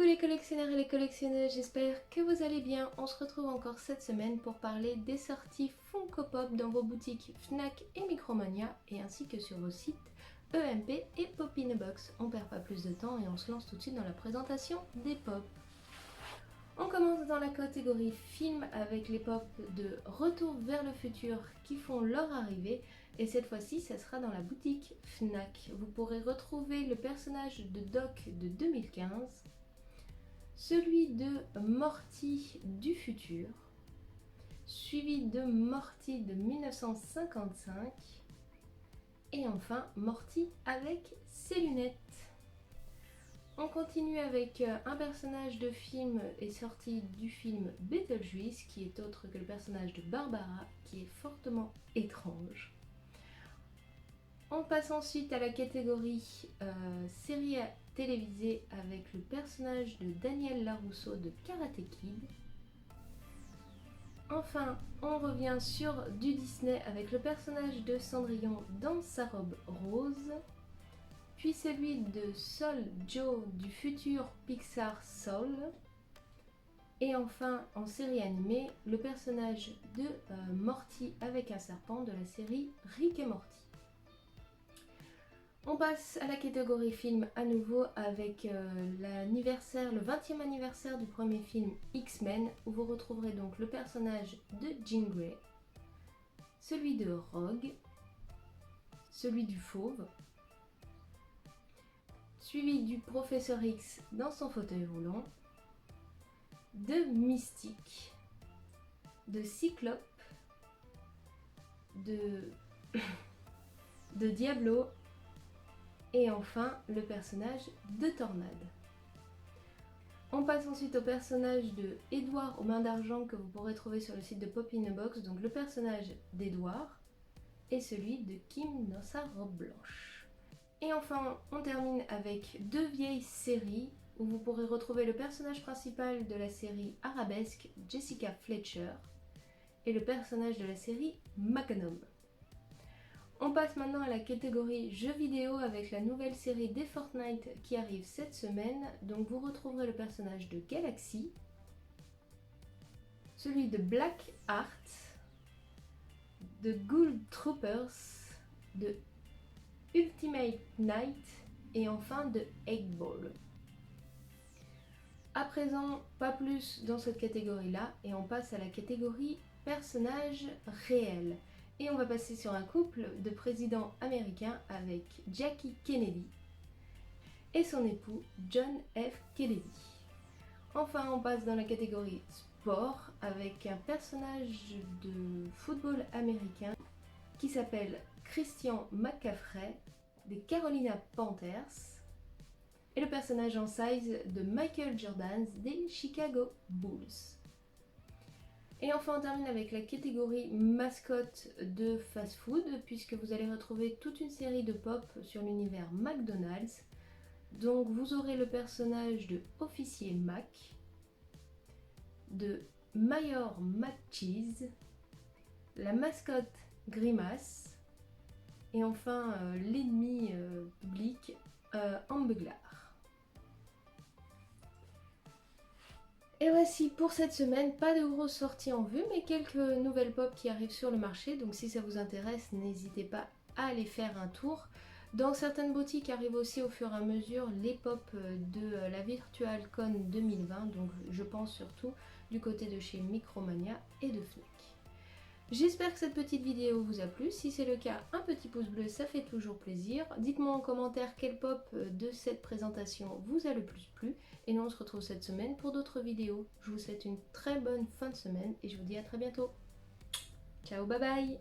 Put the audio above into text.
Coucou les collectionneurs et les collectionneuses, j'espère que vous allez bien. On se retrouve encore cette semaine pour parler des sorties Funko Pop dans vos boutiques Fnac et Micromania et ainsi que sur vos sites EMP et Pop in a Box. On perd pas plus de temps et on se lance tout de suite dans la présentation des pop. On commence dans la catégorie film avec les pop de Retour vers le futur qui font leur arrivée et cette fois-ci ça sera dans la boutique Fnac. Vous pourrez retrouver le personnage de Doc de 2015, celui de Morty du futur, suivi de Morty de 1955 et enfin Morty avec ses lunettes. On continue avec un personnage de film et sorti du film Beetlejuice qui est autre que le personnage de Barbara qui est fortement étrange. On passe ensuite à la catégorie série télévisée avec le personnage de Daniel Larousseau de Karate Kid. Enfin, on revient sur du Disney avec le personnage de Cendrillon dans sa robe rose. Puis celui de Soul Joe du futur Pixar Soul. Et enfin, en série animée, le personnage de Morty avec un serpent de la série Rick et Morty. On passe à la catégorie film à nouveau avec l'anniversaire, le 20e anniversaire du premier film X-Men où vous retrouverez donc le personnage de Jean Grey, celui de Rogue, celui du Fauve, suivi du Professeur X dans son fauteuil roulant, de Mystique, de Cyclope, de Diablo et enfin le personnage de Tornade. On passe ensuite au personnage de Edouard aux mains d'argent que vous pourrez trouver sur le site de Pop in a Box, donc le personnage d'Edouard et celui de Kim dans sa robe blanche. Et enfin, on termine avec deux vieilles séries où vous pourrez retrouver le personnage principal de la série Arabesque, Jessica Fletcher, et le personnage de la série Magnum. On passe maintenant à la catégorie jeux vidéo avec la nouvelle série des Fortnite qui arrive cette semaine. Donc vous retrouverez le personnage de Galaxy, celui de Black Heart, de Ghoul Troopers, de Ultimate Night et enfin de Egg Ball. À présent, pas plus dans cette catégorie-là et on passe à la catégorie personnages réels. Et on va passer sur un couple de présidents américains avec Jackie Kennedy et son époux John F. Kennedy. Enfin, on passe dans la catégorie sport avec un personnage de football américain qui s'appelle Christian McCaffrey des Carolina Panthers et le personnage en size de Michael Jordan des Chicago Bulls. Et enfin on termine avec la catégorie mascotte de fast-food puisque vous allez retrouver toute une série de pop sur l'univers McDonald's. Donc vous aurez le personnage de Officier Mac, de Mayor McCheese, la mascotte Grimace et enfin l'ennemi public Ambuglar. Et voici pour cette semaine, pas de grosses sorties en vue, mais quelques nouvelles pop qui arrivent sur le marché. Donc si ça vous intéresse, n'hésitez pas à aller faire un tour. Dans certaines boutiques arrivent aussi au fur et à mesure les pop de la VirtualCon 2020. Donc je pense surtout du côté de chez Micromania et de Fnac. J'espère que cette petite vidéo vous a plu. Si c'est le cas, un petit pouce bleu, ça fait toujours plaisir. Dites-moi en commentaire quel pop de cette présentation vous a le plus plu. Et nous on se retrouve cette semaine pour d'autres vidéos. Je vous souhaite une très bonne fin de semaine et je vous dis à très bientôt. Ciao, bye bye.